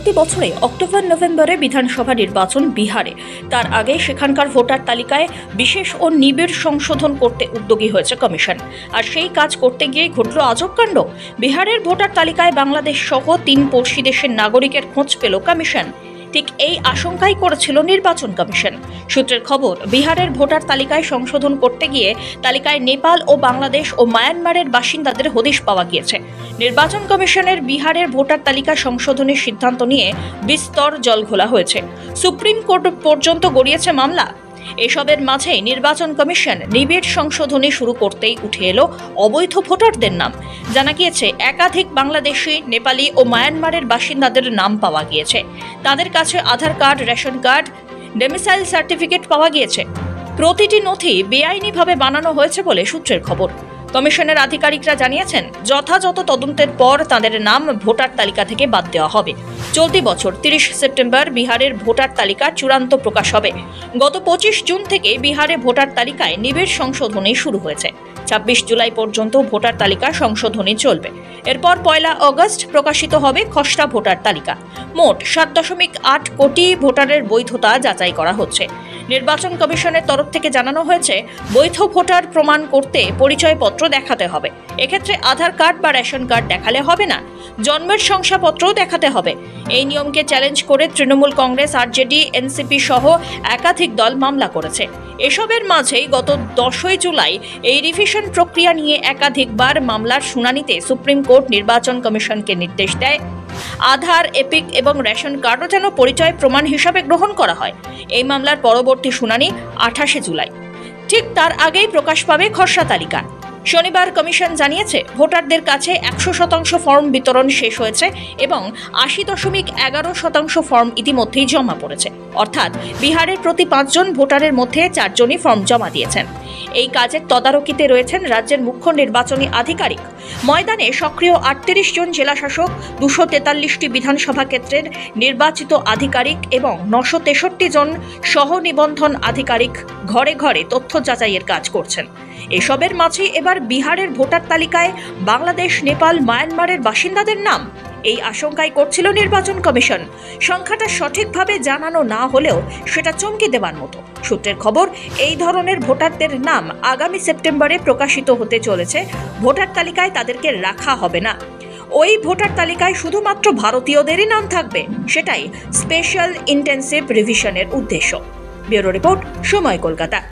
চলতি বছরে অক্টোবর-নভেম্বরে বিধানসভা নির্বাচন বিহারে। তার আগে সেখানকার ভোটার তালিকায় বিশেষ ও নিবিড় সংশোধন করতে উদ্যোগী হয়েছে কমিশন। আর সেই কাজ করতে গিয়ে ঘটল আজব কাণ্ড। বিহারের ভোটার তালিকায় বাংলাদেশ সহ 3 পড়শি দেশের নাগরিকের খোঁজ পেল কমিশন। ঠিক এই আশঙ্কাই করেছিল নির্বাচন কমিশন। সূত্রের খবর, বিহারের ভোটার তালিকায় সংশোধন করতে গিয়ে তালিকায় নেপাল ও বাংলাদেশ ও মায়ানমারের বাসিন্দাদের হদিশ পাওয়া গিয়েছে। নির্বাচন কমিশনের বিহারের ভোটার তালিকা সংশোধনের সিদ্ধান্ত নিয়ে বিস্তর জলঘোলা হয়েছে। সুপ্রিম কোর্ট পর্যন্ত গড়িয়েছে মামলা। এসবের মাঝেই নির্বাচন কমিশন নিবিড় সংশোধনী শুরু করতেই উঠে এলো অবৈধ ভোটারদের নাম। জানা গিয়েছে, একাধিক বাংলাদেশি, নেপালি ও মায়ানমারের বাসিন্দাদের নাম পাওয়া গিয়েছে। তাদের কাছে Aadhaar card, ration card, domicile certificate পাওয়া গিয়েছে। প্রতিটি নথি বেআইনিভাবে বানানো হয়েছে বলে সূত্রের খবর। কমিশনের আধিকারিকরা জানিয়েছেন, যথাযথ তদন্তের পর তাদের নাম ভোটার তালিকা থেকে বাদ দেওয়া হবে। চলতি বছর 30 সেপ্টেম্বর বিহারের ভোটার তালিকা চূড়ান্ত প্রকাশ হবে। গত 25 জুন থেকে বিহারে ভোটার তালিকায় নিবিড় সংশোধনী শুরু হয়েছে। 26 জুলাই পর্যন্ত ভোটার তালিকা সংশোধনী চলবে। এরপর 1 আগস্ট প্রকাশিত হবে খসড়া ভোটার তালিকা। মোট 7.8 কোটি ভোটারের বৈধতা যাচাই করা হচ্ছে। নির্বাচন কমিশনের তরফ থেকে জানানো হয়েছে, বৈধ ভোটার প্রমাণ করতে পরিচয়পত্র দেখাতে হবে। এক্ষেত্রে আধার কার্ড বা রেশন কার্ড দেখালে হবে না, জন্মের শংসাপত্রও দেখাতে হবে। এই নিয়মকে চ্যালেঞ্জ করে তৃণমূল কংগ্রেস, আরজেডি, এনসিপি সহ একাধিক দল মামলা করেছে। এসবের মাঝেই গত 10 জুলাই এই রিভিশন প্রক্রিয়া নিয়ে একাধিকবার মামলার শুনানিতে সুপ্রিম কোর্ট নির্বাচন কমিশনকে নির্দেশ দেয়, আধার, এপিক এবং রেশন কার্ডও যেন পরিচয় প্রমাণ হিসাবে গ্রহণ করা হয়। এই মামলার পরবর্তী শুনানি 28 জুলাই। ঠিক তার আগেই প্রকাশ পাবে খসড়া তালিকা। শনিবার কমিশন জানিয়েছে, ভোটারদের কাছে 100% ফর্ম বিতরণ শেষ হয়েছে এবং 80.11% ফর্ম ইতিমধ্যেই জমা পড়েছে। অর্থাৎ বিহারের প্রতি 5 জন ভোটারের মধ্যে 4 জনই ফর্ম জমা দিয়েছেন। এই কাজের তদারকিতে রয়েছেন রাজ্যের মুখ্য নির্বাচনী আধিকারিক। ময়দানে সক্রিয় 38 জন জেলাশাসক, 243টি বিধানসভা ক্ষেত্রের নির্বাচিত আধিকারিক এবং 963 জন সহ নিবন্ধন আধিকারিক ঘরে ঘরে তথ্য যাচাইয়ের কাজ করছেন। এসবের মাঝে এবার বিহারের ভোটার তালিকায় বাংলাদেশ, নেপাল, মায়ানমারের বাসিন্দাদের নাম। এই আশঙ্কাই করছিল নির্বাচন কমিশন। সংখ্যাটা সঠিকভাবে জানানো না হলেও সেটা চমকে দেওয়ার মতো। সূত্রের খবর, এই ধরনের ভোটারদের নাম আগামী সেপ্টেম্বরে প্রকাশিত হতে চলেছে। ভোটার তালিকায় তাদেরকে রাখা হবে না। ওই ভোটার তালিকায় শুধুমাত্র ভারতীয়দেরই নাম থাকবে। সেটাই স্পেশাল ইন্টেন্সিভ রিভিশনের উদ্দেশ্য। ব্যুরো রিপোর্ট, সময়, কলকাতা।